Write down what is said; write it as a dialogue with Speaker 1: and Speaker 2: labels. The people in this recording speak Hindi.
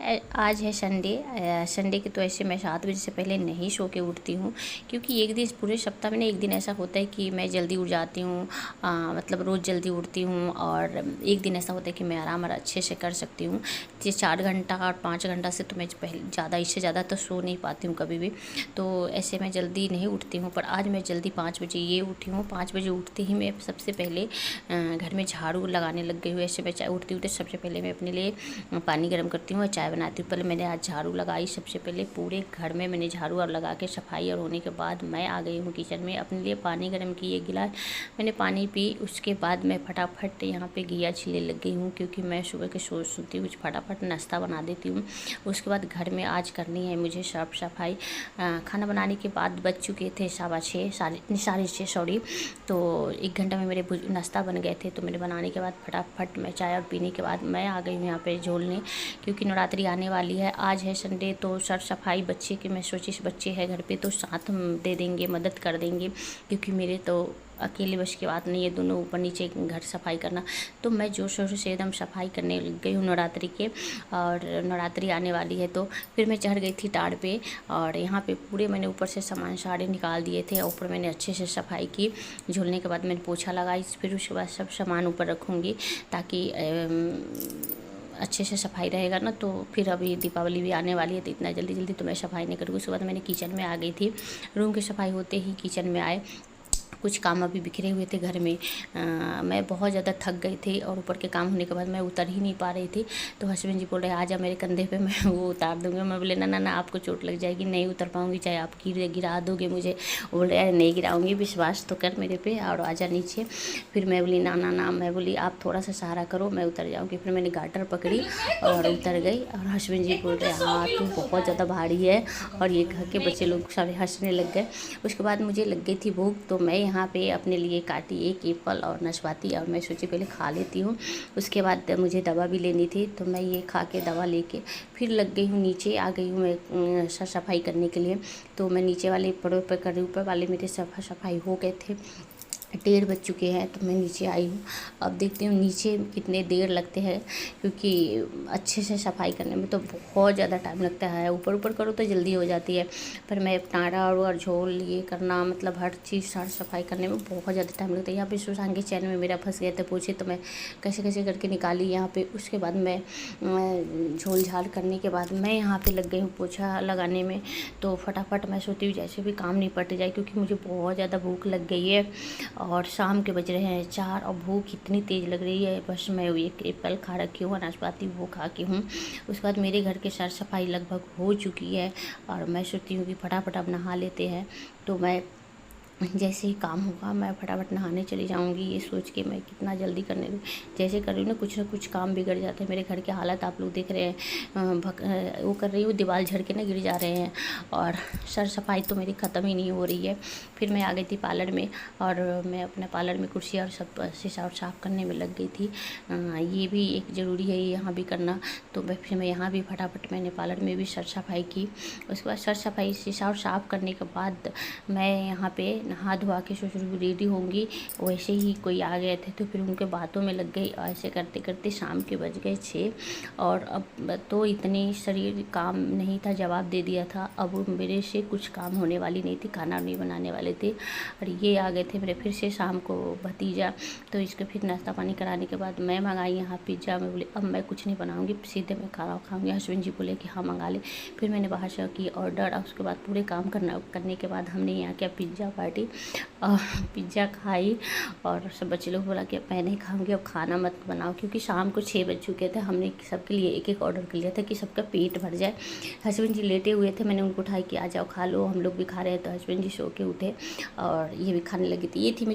Speaker 1: आज है संडे। संडे के तो ऐसे मैं 7 बजे से पहले नहीं सो के उठती हूँ, क्योंकि एक दिन पूरे सप्ताह में ना एक दिन ऐसा होता है कि मैं जल्दी उठ जाती हूँ। मतलब रोज़ जल्दी उठती हूँ, और एक दिन ऐसा होता है कि मैं आराम और अच्छे से कर सकती हूँ। ये 4 घंटा और 5 घंटा से तो मैं पहले ज़्यादा, इससे ज़्यादा तो सो नहीं पाती हूँ कभी भी। तो ऐसे मैं जल्दी नहीं उठती हूँ, पर आज मैं जल्दी 5 बजे ये उठी हूँ। 5 बजे उठते ही मैं सबसे पहले घर में झाड़ू लगाने लग गई हूँ। ऐसे मैं चाय उठती हूँ तो सबसे पहले मैं अपने लिए पानी गर्म करती हूँ और चाय बनाती हूँ। पहले मैंने आज झाड़ू लगाई, सबसे पहले पूरे घर में मैंने झाड़ू और लगा के सफाई और होने के बाद मैं आ गई हूँ किचन में। अपने लिए पानी गर्म की, 1 गिलास मैंने पानी पी। उसके बाद मैं फटाफट यहाँ पे घिया छीलने लग गई हूँ, क्योंकि मैं सुबह के सोती हूँ फटाफट नाश्ता बना देती हूँ। उसके बाद घर में आज करनी है मुझे साफ सफाई। खाना बनाने के बाद बज चुके थे 6:15 साढ़े 6 सॉरी। तो 1 घंटा में मेरे नाश्ता बन गए थे। तो मैंने बनाने के बाद फटाफट मैं चाय और पीने के बाद मैं आ गई हूँ यहाँ पे झोलने, क्योंकि नवरात्रि आने वाली है। आज है संडे, तो साफ सफाई बच्चे की मैं सोची बच्चे हैं घर पे तो साथ दे देंगे, मदद कर देंगे, क्योंकि मेरे तो अकेले बस की बात नहीं है, दोनों ऊपर नीचे घर सफाई करना। तो मैं जोर शोर से एकदम सफाई करने लग गई हूँ नवरात्रि के, और नवरात्रि आने वाली है। तो फिर मैं चढ़ गई थी टाड़ पे, और यहाँ पे पूरे मैंने ऊपर से सामान सारे निकाल दिए थे। ऊपर मैंने अच्छे से सफाई की, झूलने के बाद मैंने पोछा लगाई। फिर उसके बाद सब सामान ऊपर रखूँगी, ताकि अच्छे से सफाई रहेगा ना। तो फिर अभी दीपावली भी आने वाली है, तो इतना जल्दी जल्दी तो मैं सफाई नहीं करूँगी। उसके बाद मैंने किचन में आ गई थी। रूम की सफाई होते ही किचन में आए। कुछ काम अभी बिखरे हुए थे घर में। मैं बहुत ज़्यादा थक गई थी, और ऊपर के काम होने के बाद मैं उतर ही नहीं पा रही थी। तो हस्बैंड जी बोल रहे आजा मेरे कंधे पे, मैं वो उतार दूँगी। मैं बोले ना ना ना, आपको चोट लग जाएगी, नहीं उतर पाऊँगी, चाहे आप गिरा दोगे मुझे। वो बोल रहे अरे नहीं गिराऊँगी, विश्वास तो कर मेरे पे, और आजा नीचे। फिर मैं बोली ना ना ना, मैं बोली आप थोड़ा सा सहारा करो, मैं उतर जाऊँगी। फिर मैंने गाटर पकड़ी और उतर गई। और हस्बैंड जी बोल रहे हाँ तू बहुत ज़्यादा भारी है, और ये कह के बच्चे लोग सारे हंसने लग गए। उसके बाद मुझे लग गई थी भूख, तो मैं यहाँ पे अपने लिए काटी 1 एप्पल और नाशपाती, और मैं सोची पहले खा लेती हूँ। उसके बाद मुझे दवा भी लेनी थी, तो मैं ये खा के दवा लेके फिर लग गई हूँ नीचे। आ गई हूँ मैं सफाई करने के लिए। तो मैं नीचे वाले फ्लोर पर कर रही हूँ, ऊपर वाले मेरे सफाई हो गए थे। 1:30 बज चुके हैं, तो मैं नीचे आई हूँ। अब देखती हूँ नीचे कितने देर लगते हैं, क्योंकि अच्छे से सफाई करने में तो बहुत ज़्यादा टाइम लगता है। ऊपर ऊपर करो तो जल्दी हो जाती है, पर मैं टाड़ा और झोल ये करना, मतलब हर चीज़ साफ सफाई करने में बहुत ज़्यादा टाइम लगता है। यहाँ पे सुशांत के चैन में मेरा फंस गए थे पूछे, तो मैं कैसे कैसे करके निकाली यहाँ पे। उसके बाद मैं झोल झाल करने के बाद मैं यहाँ पे लग गई हूँ पोछा लगाने में। तो फटाफट मैं सोती हूँ जैसे भी काम निपट जाए, क्योंकि मुझे बहुत ज़्यादा भूख लग गई है, और शाम के बज रहे हैं 4, और भूख इतनी तेज़ लग रही है। बस मैं 1 एप्पल खा रखी हूँ, नाशपाती वो खा के हूँ। उसके बाद मेरे घर के साफ सफाई लगभग हो चुकी है, और मैं सोचती हूँ कि फटाफट अब नहा लेते हैं। तो मैं जैसे ही काम होगा मैं फटाफट नहाने चली जाऊंगी, ये सोच के मैं कितना जल्दी करने लगी। जैसे कर रही हूँ ना कुछ काम बिगड़ जाते हैं। मेरे घर के हालत आप लोग देख रहे हैं। वो कर रही हूँ, दीवार झड़ के ना गिर जा रहे हैं, और सर सफाई तो मेरी ख़त्म ही नहीं हो रही है। फिर मैं आ गई थी पार्लर में, और मैं अपने पार्लर में कुर्सी और सब शीशा और साफ़ करने में लग गई थी। ये भी एक ज़रूरी है यहाँ भी करना। तो फिर मैं यहाँ भी फटाफट मैंने पार्लर में भी सर सफाई की। उसके बाद सर सफाई शीशा और साफ़ करने के बाद मैं यहाँ पे नहा धोआ के सोच रही रेडी होंगी। वैसे ही कोई आ गए थे, तो फिर उनके बातों में लग गई। ऐसे करते करते शाम के बज गए 6, और अब तो इतनी शरीर काम नहीं था, जवाब दे दिया था। अब मेरे से कुछ काम होने वाली नहीं थी, खाना नहीं बनाने वाले थे। और ये आ गए थे मेरे फिर से शाम को भतीजा। तो इसको फिर नाश्ता पानी कराने के बाद मैं मंगाई यहाँ पिज़्ज़ा। मैं बोली अब मैं कुछ नहीं बनाऊँगी, सीधे मैं खाना खाऊँगी। हस्बैंड जी बोले कि हाँ मंगा ले। फिर मैंने बाहर से की ऑर्डर, और उसके बाद पूरे काम करने के बाद हमने यहाँ किया पिज़्ज़ा पार्टी, और पिज़्ज़ा खाई। और सब बच्चे लोग बोला कि मैं नहीं खाऊंगी, अब खाना मत बनाओ, क्योंकि शाम को 6 बज चुके थे। हमने सबके लिए 1 ऑर्डर कर लिया था कि सबका पेट भर जाए। हस्बैंड जी लेटे हुए थे, मैंने उनको उठाई कि आ जाओ खा लो, हम लोग भी खा रहे हैं। तो हस्बैंड जी सो के उठे और ये भी खाने लगी थी। ये थी